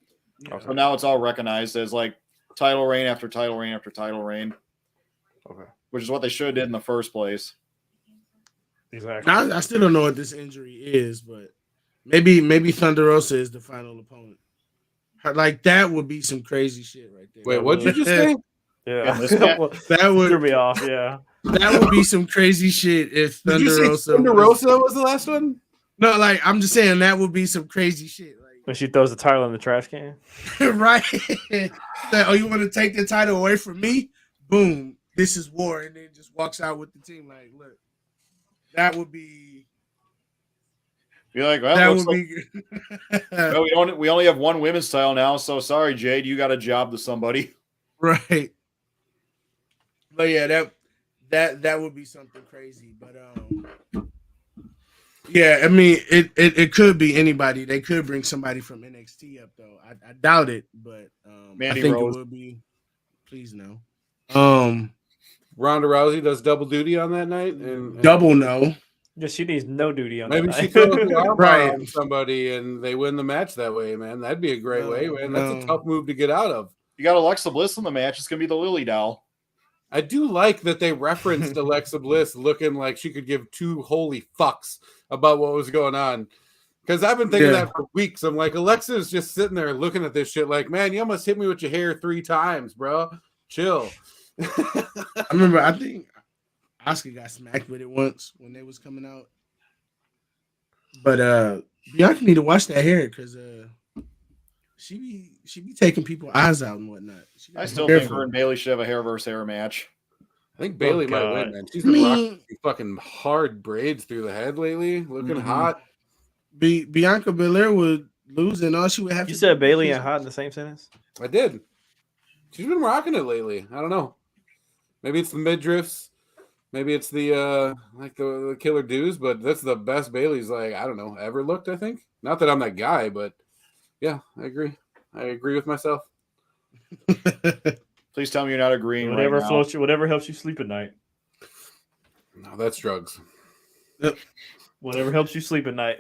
Okay. So now it's all recognized as like title reign after title reign after title reign. Okay. Which is what they should have did in the first place. Exactly. I still don't know what this injury is, but maybe Thunder Rosa is the final opponent. Like that would be some crazy shit right there. Wait, what'd you just say? Yeah, that would threw me off. Yeah, that would be some crazy shit if Thunder Rosa was the last one. No, like I'm just saying that would be some crazy shit. Like when she throws the title in the trash can, right? Like, you want to take the title away from me? Boom! This is war, and then just walks out with the team. Like, look, that would be. Be like, well, that would be. Well, we only have one women's title now, so sorry, Jade, you got a job to somebody. Right. But yeah, that would be something crazy. But yeah, I mean, it could be anybody. They could bring somebody from NXT up though. I doubt it, but Mandy I think Rose. it would be. Please no. Ronda Rousey does double duty on that night, and double no. Yeah, she needs no duty on maybe that she night. throws the arm Right. on somebody and they win the match that way, man. That'd be a great way, man. That's No. a tough move to get out of. You got Alexa Bliss in the match. It's gonna be the Lily doll. I do like that they referenced Alexa Bliss looking like she could give 2 holy fucks about what was going on. Because I've been thinking that for weeks. I'm like, Alexa's just sitting there looking at this shit like, man, you almost hit me with your hair 3 times, bro. Chill. I remember, I think Asuka got smacked with it once when they was coming out. But Bianca need to wash that hair because she be taking people's eyes out and whatnot. I still think her and Bailey should have a hair versus hair match. I think Bailey might win, man. She's been rocking fucking hard braids through the head lately, looking hot. Bianca Belair would lose, and all she would have. You said Bailey and hot in the same sentence? I did. She's been rocking it lately. I don't know. Maybe it's the midriffs. Maybe it's the like the Killer Dews, but that's the best Bailey's like I don't know ever looked. I think not that I'm that guy, but yeah, I agree. I agree with myself. Please tell me you're not agreeing Whatever right now. floats you, whatever helps you sleep at night. No, that's drugs. Whatever helps you sleep at night.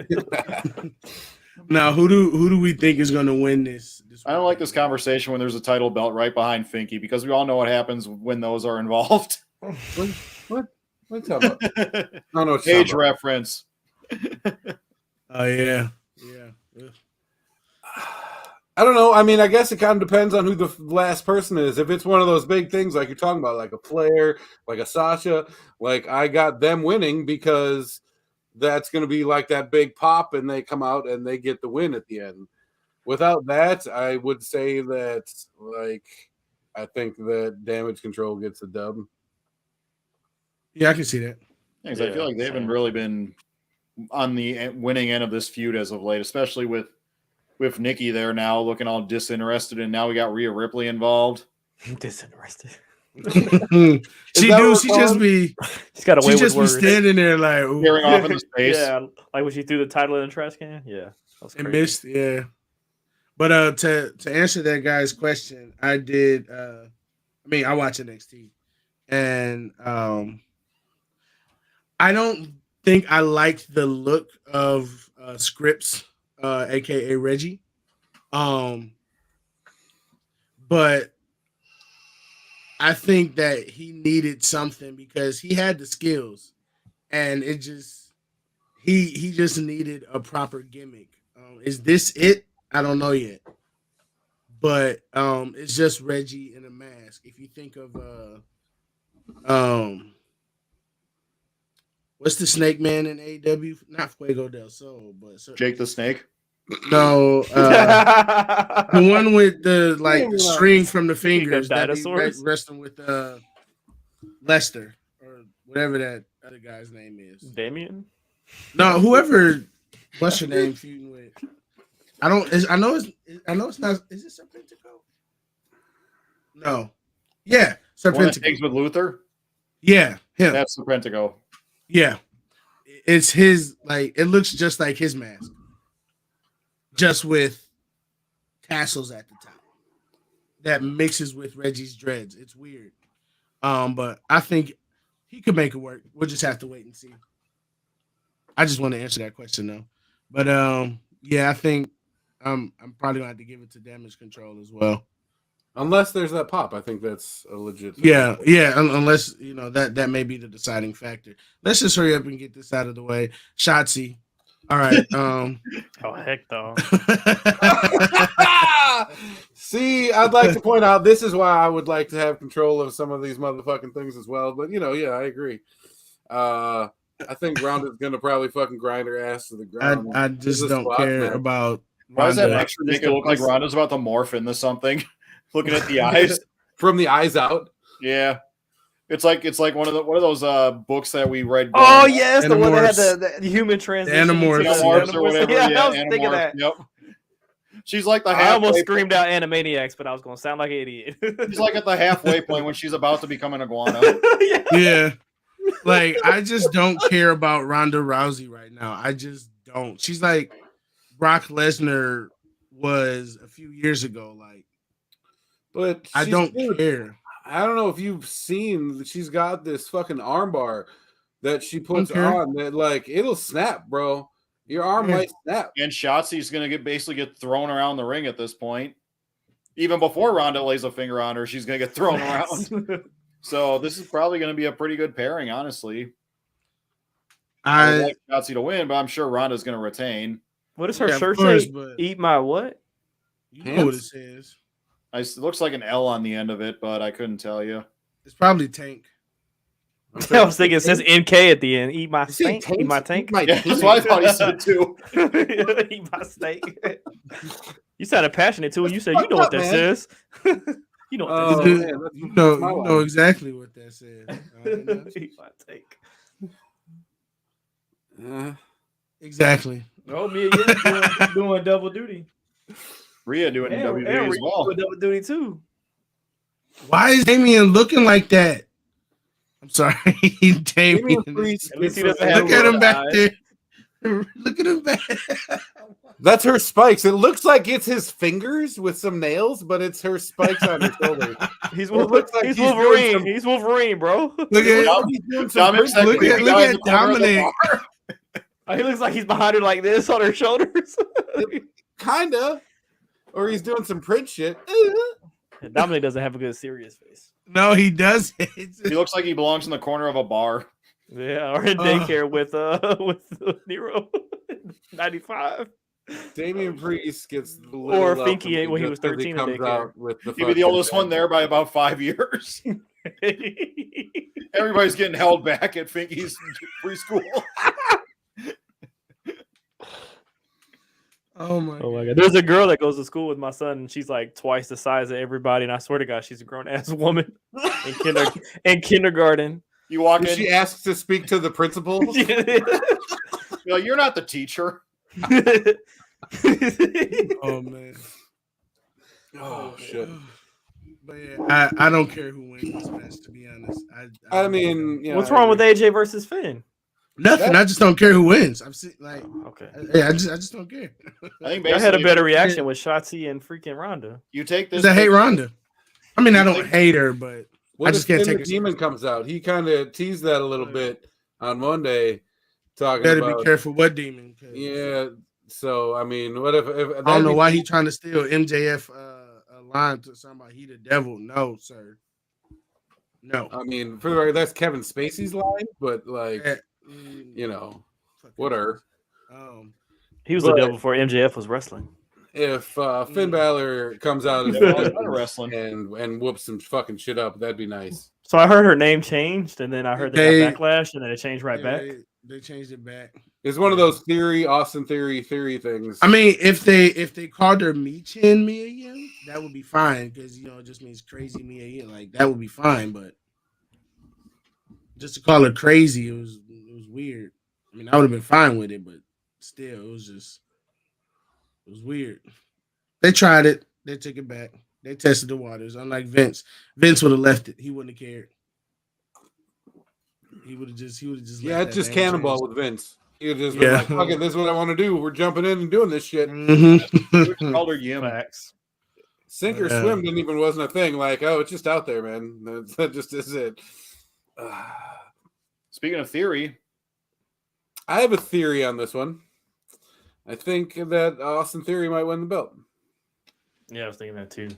Now, who do we think is going to win this? I don't like this conversation when there's a title belt right behind Finky because we all know what happens when those are involved. What are you talking about? I don't know what you're Age talking about. reference. Oh yeah. I don't know. I mean, I guess it kind of depends on who the last person is. If it's one of those big things like you're talking about, like a Flair, like a Sasha, like I got them winning because that's going to be like that big pop and they come out and they get the win at the end. Without that, I would say that like I think that Damage Control gets the dub. Yeah, I can see that. I feel like they haven't really been on the winning end of this feud as of late, especially with Nikki there now looking all disinterested, and now we got Rhea Ripley involved. Disinterested. She just be standing there like staring off into space. Yeah, like when she threw the title in the trash can. Yeah, that was crazy. And missed. Yeah, but to answer that guy's question, I did. I watch NXT, and I don't think I liked the look of Scripps, aka Reggie, but I think that he needed something because he had the skills, and it just he just needed a proper gimmick. Is this it? I don't know yet, but it's just Reggie in a mask. If you think of what's the Snake Man in AEW? Not Fuego del Sol, but Jake the Snake. No, the one with the string from the fingers that he wrestling with Lester or whatever that other guy's name is. Damien? No, whoever. What's your name? Feuding with. I know it's not. Is it Serpentico? No. Yeah, Serpentico with Luther. Yeah, him. That's Serpentico. Yeah, it's his. It looks just like his mask. Just with tassels at the top that mixes with Reggie's dreads. It's weird. But I think he could make it work. We'll just have to wait and see. I just want to answer that question though. But yeah, I think I'm probably gonna have to give it to Damage Control as well. Unless there's that pop, I think that's a legit thing. Yeah. Unless that may be the deciding factor. Let's just hurry up and get this out of the way. Shotzi. All right. Oh heck no. See, I'd like to point out this is why I would like to have control of some of these motherfucking things as well. But yeah, I agree. I think Ronda's gonna probably fucking grind her ass to the ground. I just don't care about. Why does that extra make it look like Ronda's about to morph into something? Looking at the eyes from the eyes out. Yeah. It's like one of those books that we read. Oh yes, the one that had the human transition. Animorphs or whatever. Yeah, I was thinking of that. Yep. She's like the I almost screamed out Animaniacs, but I was going to sound like an idiot. She's like at the halfway point when she's about to become an iguana. Yeah. I just don't care about Ronda Rousey right now. I just don't. She's like Brock Lesnar was a few years ago. But I don't care. I don't know if you've seen, she's got this fucking armbar that she puts on that it'll snap, bro. Your arm might snap. And Shotzi's gonna basically get thrown around the ring at this point. Even before Ronda lays a finger on her, she's gonna get thrown around. So this is probably gonna be a pretty good pairing, honestly. I would like Shotzi to win, but I'm sure Ronda's gonna retain. What does her shirt say? Eat my what? You know what it says. It looks like an L on the end of it, but I couldn't tell you. It's probably Tank. I was thinking it says NK at the end. Eat my steak. Eat my tank. Yeah, that's what I thought he said too. Eat my steak. You sounded passionate too. You said, "You know what that says." You know what that says. You know exactly what that says. Eat my tank. Exactly. Oh, Mia doing double duty. Rhea doing WWE as well. Doing double duty too. Why is Damien looking like that? I'm I'm sorry, Damian. Priest At least he gets doesn't a- have Look at him red back eyes. there. Look at him back. That's her spikes. It looks like it's his fingers with some nails, but it's her spikes on her shoulders. He's, It looks like he's he's doing Wolverine. some- He's Wolverine, bro. Look at He's doing some Dominic's print- that look creepy at guy in look the at corner of the Dominic. bar. He looks like he's behind her like this on her shoulders. kinda, or he's doing some print shit. Dominic doesn't have a good serious face. No, he doesn't. He looks like he belongs in the corner of a bar. Yeah, or in daycare with Nero, 95. Damian Priest gets the Or little Finky when he was 13 in comes daycare. out with the He'd be the fucking oldest one there by about 5 years. Everybody's getting held back at Finky's preschool. Oh my God! There's a girl that goes to school with my son, and she's like twice the size of everybody. And I swear to God, she's a grown ass woman in kindergarten. You walk Did in, she ask to speak to the principal? you're like, you're not the teacher. Oh man. Oh shit. But yeah, I don't care who wins this match, to be honest. I mean, you know, What's wrong with AJ versus Finn? nothing. I just don't care who wins. I'm like, Okay, yeah, I just don't care. I think I had a basically better reaction with Shotzi and freaking Ronda. you take this. Because I hate Ronda. I mean, I don't hate her, but What I just if can't Finn take the her Demon comes out? He kind of teased that a little bit on Monday, talking better about be careful what demon. 'Cause yeah. So I mean, what if I don't know why he trying to steal MJF a line to somebody. He the devil. No, sir. No. I mean, for the record, that's Kevin Spacey's line, but like, you know, whatever. He was But- the devil before MJF was wrestling. If Finn Balor comes out as Yeah, Finn better wrestling. and whoops some fucking shit up, that'd be nice. So I heard her name changed, and then I heard they got backlash, and then it changed right back. They changed it back. It's one of those Austin theory things. I mean, if they called her Michin Mia Yim, that would be fine because it just means crazy Mia Yim. Like that would be fine, but just to call her crazy, it was weird. I mean, I would have been fine with it, but still, it was weird. They tried it. They took it back. They tested the waters. Unlike Vince would have left it. He wouldn't have cared. He would have just. Yeah, it's just cannonball with Vince. He would just Yeah. like, fuck it, this is what I want to do. We're jumping in and doing this shit. Mm-hmm. Called her Yim. Facts. Sink or Yeah. swim wasn't a thing. Like, oh, it's just out there, man. That just is it. Speaking of theory, I have a theory on this one. I think that Austin Theory might win the belt. Yeah, I was thinking that too.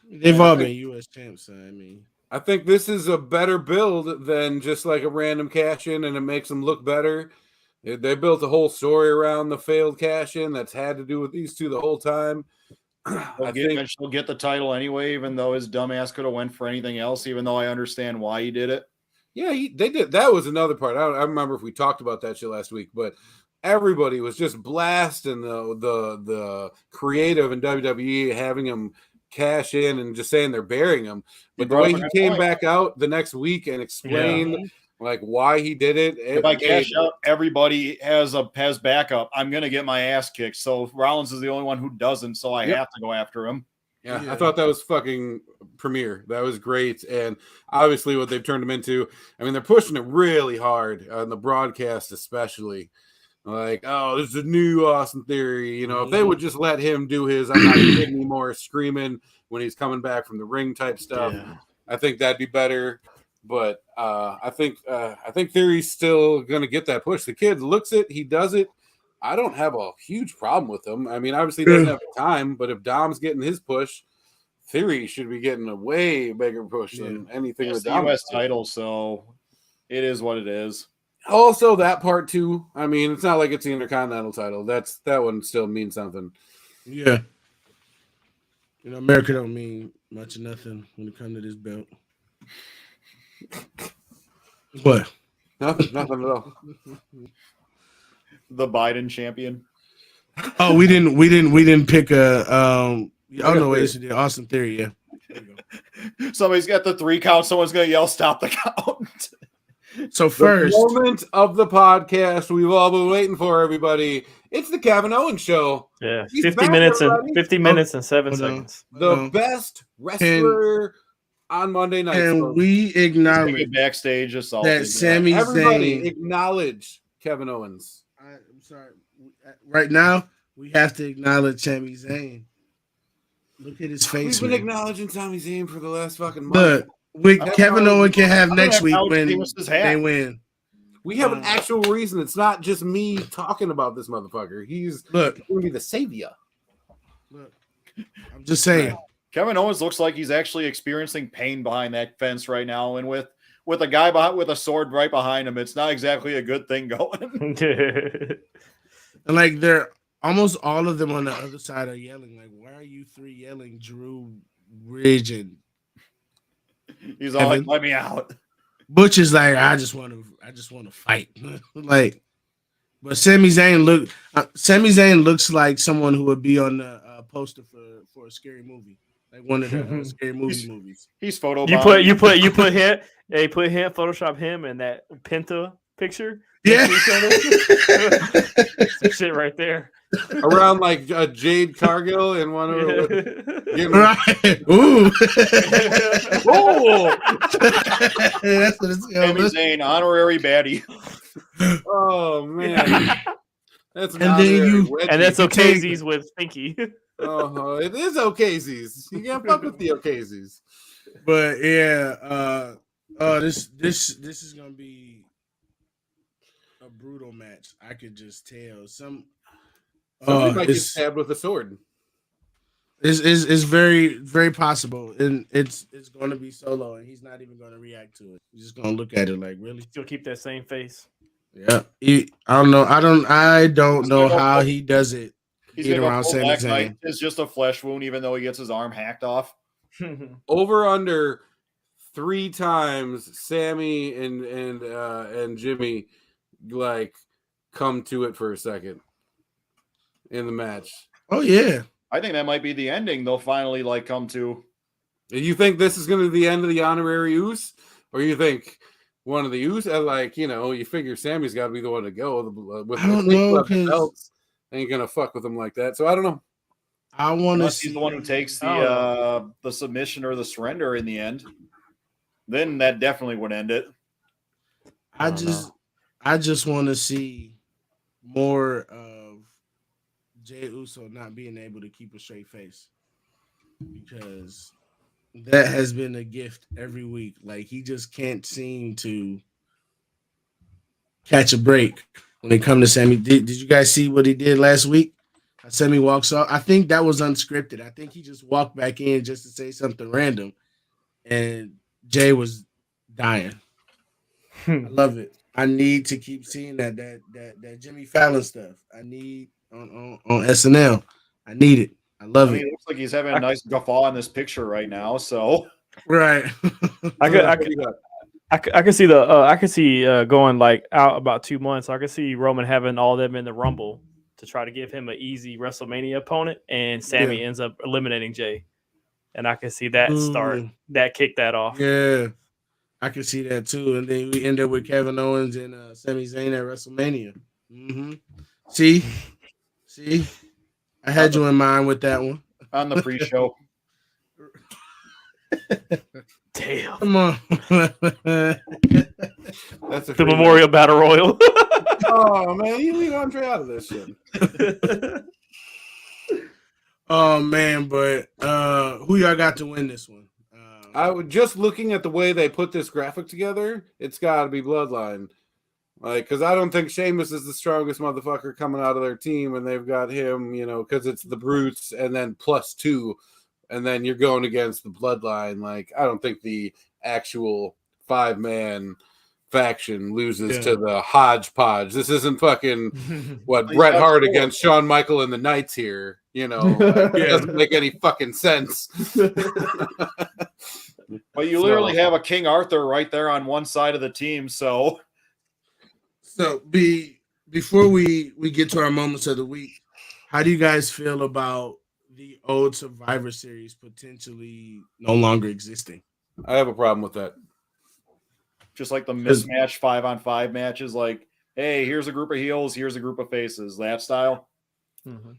They've all been U.S. champs. So, I mean, I think this is a better build than just like a random cash in, and it makes them look better. They built a whole story around the failed cash in that's had to do with these two the whole time. he'll get the title anyway, even though his dumbass could have went for anything else. Even though I understand why he did it. Yeah, they did. That was another part. I remember if we talked about that shit last week, but everybody was just blasting the creative in WWE, having him cash in and just saying they're burying him. But the way he came back out the next week and explained like why he did it. If I cash out, everybody has backup. I'm gonna get my ass kicked. So Rollins is the only one who doesn't. So I have to go after him. Yeah, I thought that was fucking premier. That was great. And obviously what they've turned him into, I mean, they're pushing it really hard on the broadcast, especially. Like, oh, this is a new Austin Theory. If they would just let him do his I'm not kidding anymore screaming when he's coming back from the ring type stuff, I think that'd be better. But I think Theory's still gonna get that push. The kid looks it, he does it. I don't have a huge problem with him. I mean, obviously he doesn't have the time, but if Dom's getting his push, Theory should be getting a way bigger push than anything It's with the Dom. U.S. title, so it is what it is. Also, that part too. I mean, it's not like it's the Intercontinental title. That one still means something. yeah. America don't mean much of nothing when it comes to this belt. What? Nothing at all. The Biden champion. Oh, we didn't pick a no, it's the Austin Theory. Yeah. There you go. Somebody's got the 3 count. Someone's gonna yell, "Stop the count!" So The first, moment of the podcast we've all been waiting for, everybody. It's the Kevin Owens show. Yeah, He's 50 back, minutes everybody. and 50 minutes and 7 Hold on. seconds. The best wrestler on Monday night. And folks. we He's gonna acknowledge get backstage assaulted. that Sami Everybody Zayn. acknowledge Kevin Owens. I'm sorry. Right now, we have to acknowledge Sami Zayn. Look at his face. We've been man. acknowledging Sami Zayn for the last fucking month. Look, with Kevin Kevin Owens- Owens can have I'm next gonna week acknowledge when Sheamus's hat. they win. We have an actual reason. It's not just me talking about this motherfucker. He's Look, going to be the savior. look. I'm just saying. Kevin Owens looks like he's actually experiencing pain behind that fence right now, and with a guy behind with a sword right behind him, it's not exactly a good thing going. And like they're almost all of them on the other side are yelling. Like, why are you three yelling, Drew, Ridge, and He's all like, Kevin? "Let me out." Butch is like, I just want to fight. Like, but Sami Zayn looks like someone who would be on the poster for a scary movie, like one of the scary movies. He's photo. You put him. They put him. Photoshop him in that Penta picture. Yeah, Some shit right there. Around like Jade Cargill in one of right. Ooh, that's what it's Sami called. Zayn, honorary baddie. Oh man, that's And then And that's You take- O'Casey's with Stinky. Oh, it is O'Casey's. You can't fuck with the O'Casey's. But yeah, this is gonna be a brutal match. I could just tell. Somebody might get it's stabbed with a sword. very very possible, and it's going to be Solo, and he's not even going to react to it. He's just going to look at it like, really? Still keep that same face. Yeah. I don't know. I don't know how he does it. He's Being gonna around go Sami Black Zayn. Knight. It's just a flesh wound, even though he gets his arm hacked off. Over under 3 times Sammy and Jimmy like come to it for a second in the match. Oh yeah. I think that might be the ending. They'll finally like come to. You think this is going to be the end of the honorary Uce, or you think one of the Uce, like you figure Sammy's got to be the one to go with I don't know, the 'cause- belts. Ain't gonna fuck with him like that. So I don't know. I want to Unless see he's the one who takes Oh. the submission or the surrender in the end. Then that definitely would end it. I just want to see more of Jey Uso not being able to keep a straight face, because that has been a gift every week. Like, he just can't seem to catch a break when it comes to Sammy. Did you guys see what he did last week? Sammy walks off. I think that was unscripted. I think he just walked back in just to say something random, and Jay was dying. I love it. I need to keep seeing that Jimmy Fallon stuff. I need on SNL. I need it. I love It it. looks like he's having a nice guffaw in this picture right now. So Right. I can see going like out about 2 months. I can see Roman having all them in the Rumble to try to give him an easy WrestleMania opponent, and Sammy ends up eliminating Jay. And I can see that kick that off. Yeah, I can see that too. And then we end up with Kevin Owens and Sami Zayn at WrestleMania. Mm-hmm. See, I had you in mind with that one. On the pre-show. Damn. Come on. That's the Memorial Battle Royal. Oh man, you leave Andre out of this shit. Oh man, but who y'all got to win this one? I was just looking at the way they put this graphic together. It's got to be Bloodline, because I don't think Sheamus is the strongest motherfucker coming out of their team, and they've got him, because it's the Brutes and then +2, and then you're going against the Bloodline. Like, I don't think the actual 5-man faction loses to the hodgepodge. This isn't fucking Bret Hart against Shawn Michael and the Knights here. It doesn't make any fucking sense. But you literally have a King Arthur right there on one side of the team. So before we get to our moments of the week, how do you guys feel about the old Survivor Series potentially no longer existing? I have a problem with that. Just like the mismatch 5-on-5 matches, like, hey, here's a group of heels, here's a group of faces, that style.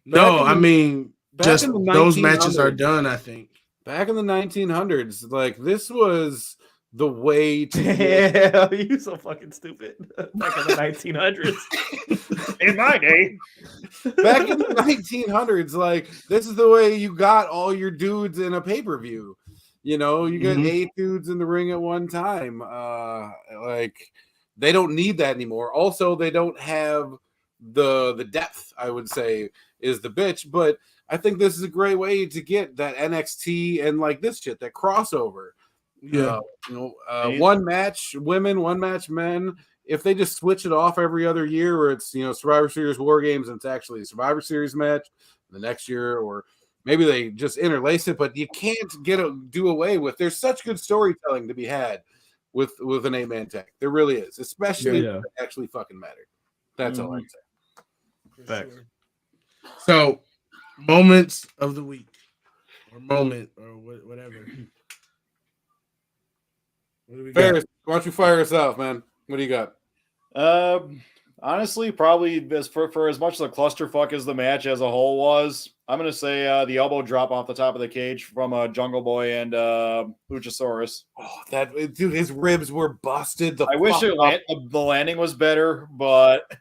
No, I mean, just those 1900s, matches are done, I think. back in the 1900s, like this was the way to Yeah, you so fucking stupid. Back in the 1900s. In my day. back in the 1900s, like this is the way you got all your dudes in a pay-per-view. You know, you get 8 dudes in the ring at one time. Like they don't need that anymore. Also, they don't have the depth, I would say, is the bitch. But I think this is a great way to get that NXT and like this shit, that crossover. Yeah. One match women, one match men. If they just switch it off every other year, where it's Survivor Series War Games and it's actually a Survivor Series match the next year, or maybe they just interlace it, but you can't do away with. There's such good storytelling to be had with an 8-man tag. There really is, especially if it actually fucking matter. That's all I'd say. Facts. So, moments of the week, or moment, or whatever. What do we Ferris, why don't you fire us off, man? What do you got? Honestly, probably for as much as a clusterfuck as the match as a whole was, I'm gonna say the elbow drop off the top of the cage from Jungle Boy and Luchasaurus. Oh, that dude, his ribs were busted. I wish the landing was better, but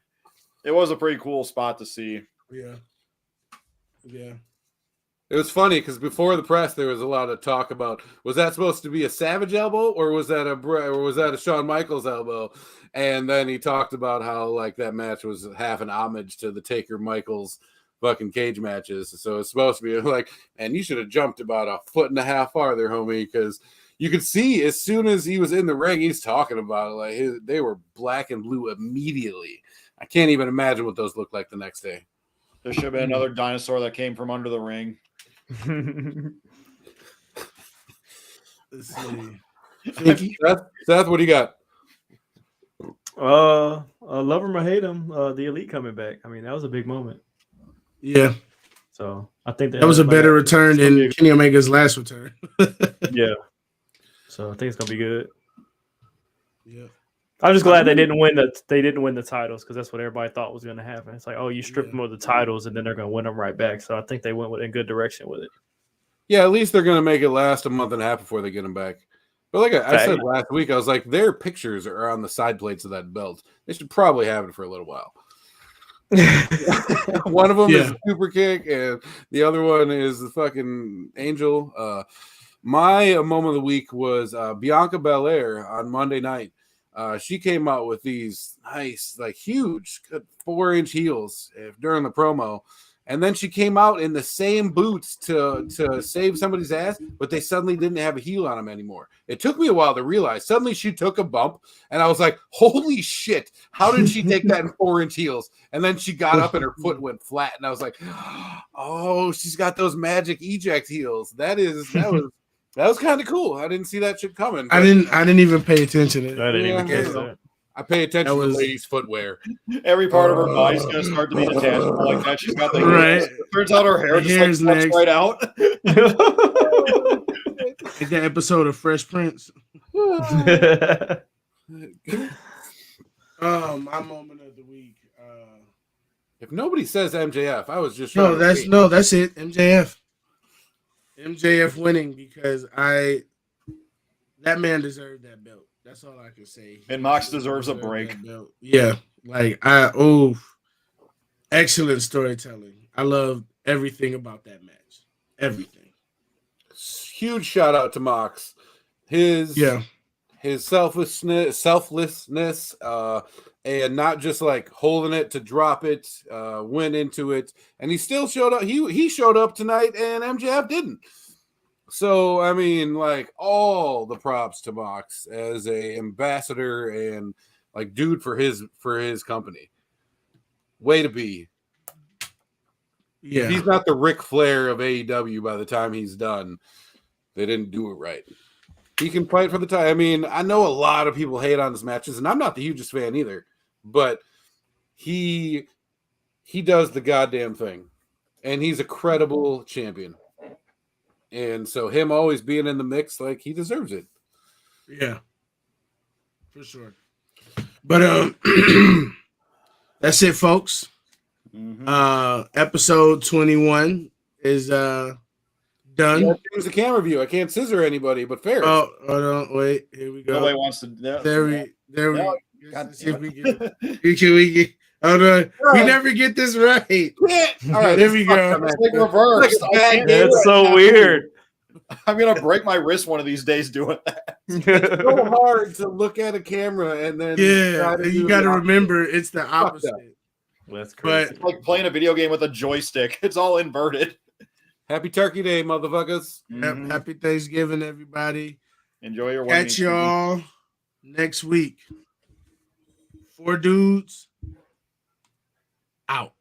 it was a pretty cool spot to see. Yeah. It was funny because before the press, there was a lot of talk about, was that supposed to be a Savage elbow or was that a Shawn Michaels elbow? And then he talked about how like that match was half an homage to the Taker Michaels fucking cage matches. So it's supposed to be like, man, you should have jumped about a foot and a half farther, homie, because you could see as soon as he was in the ring, he's talking about it like they were black and blue immediately. I can't even imagine what those looked like the next day. There should have been another dinosaur that came from under the ring. Let's see. Seth, what do you got? Love him or hate him, the Elite coming back. I mean, that was a big moment. Yeah. So I think that was a better return than Kenny Omega's last return. Yeah. So I think it's gonna be good. Yeah. I'm just glad they didn't win the titles, because that's what everybody thought was going to happen. It's like, oh, you stripped them of the titles and then they're going to win them right back. So I think they went in good direction with it. Yeah, at least they're going to make it last a month and a half before they get them back. But like I said last week, I was like, their pictures are on the side plates of that belt. They should probably have it for a little while. One of them is a super kick, and the other one is the fucking angel. My moment of the week was Bianca Belair on Monday night. She came out with these nice, like huge 4-inch heels during the promo. And then she came out in the same boots to save somebody's ass, but they suddenly didn't have a heel on them anymore. It took me a while to realize. Suddenly she took a bump, and I was like, holy shit, how did she take that in 4-inch heels? And then she got up and her foot went flat, and I was like, oh, she's got those magic eject heels. That was kind of cool. I didn't see that shit coming. I didn't even pay attention to it. I didn't even catch that. I pay attention to ladies' footwear. Every part of her body's going to start to be detachable like that. She's got the right. Turns out her hair just like slips right out. Like that episode of Fresh Prince. My moment of the week. If nobody says MJF, I was just that's it. MJF winning, because that man deserved that belt. That's all I can say. And Mox deserves a break. Yeah. Like excellent storytelling. I love everything about that match. Everything. Huge shout out to Mox. His selflessness, and not just like holding it to drop it, went into it, and he still showed up. He showed up tonight, and MJF didn't. So I mean, like, all the props to Mox as a ambassador and like dude for his company. Way to be. Yeah, he's not the Ric Flair of AEW. By the time he's done, they didn't do it right. He can fight for the title. I mean, I know a lot of people hate on his matches, and I'm not the hugest fan either. But he does the goddamn thing, and he's a credible champion. And so him always being in the mix, like, he deserves it. Yeah, for sure. But that's it, folks. Mm-hmm. Episode 21 is Done. Yeah, choose the camera view. I can't scissor anybody, but Ferris. Oh, hold on, wait. Here we go. Nobody wants to. No, There we. no, Let's God see if damn we it. can. We get. Hold on. We never get this right. All right, There we go. It's like reverse. Like a bad I can't game. do It's it. so weird. I'm gonna break my wrist one of these days doing that. It's so hard to look at a camera and then Yeah, try to and do you the got to opposite. remember it's the that. opposite. That's But crazy. It's like playing a video game with a joystick. It's all inverted. Happy Turkey Day, motherfuckers. Mhm. happy Thanksgiving, everybody. Enjoy your Catch Wednesday. y'all next week. 4 dudes out.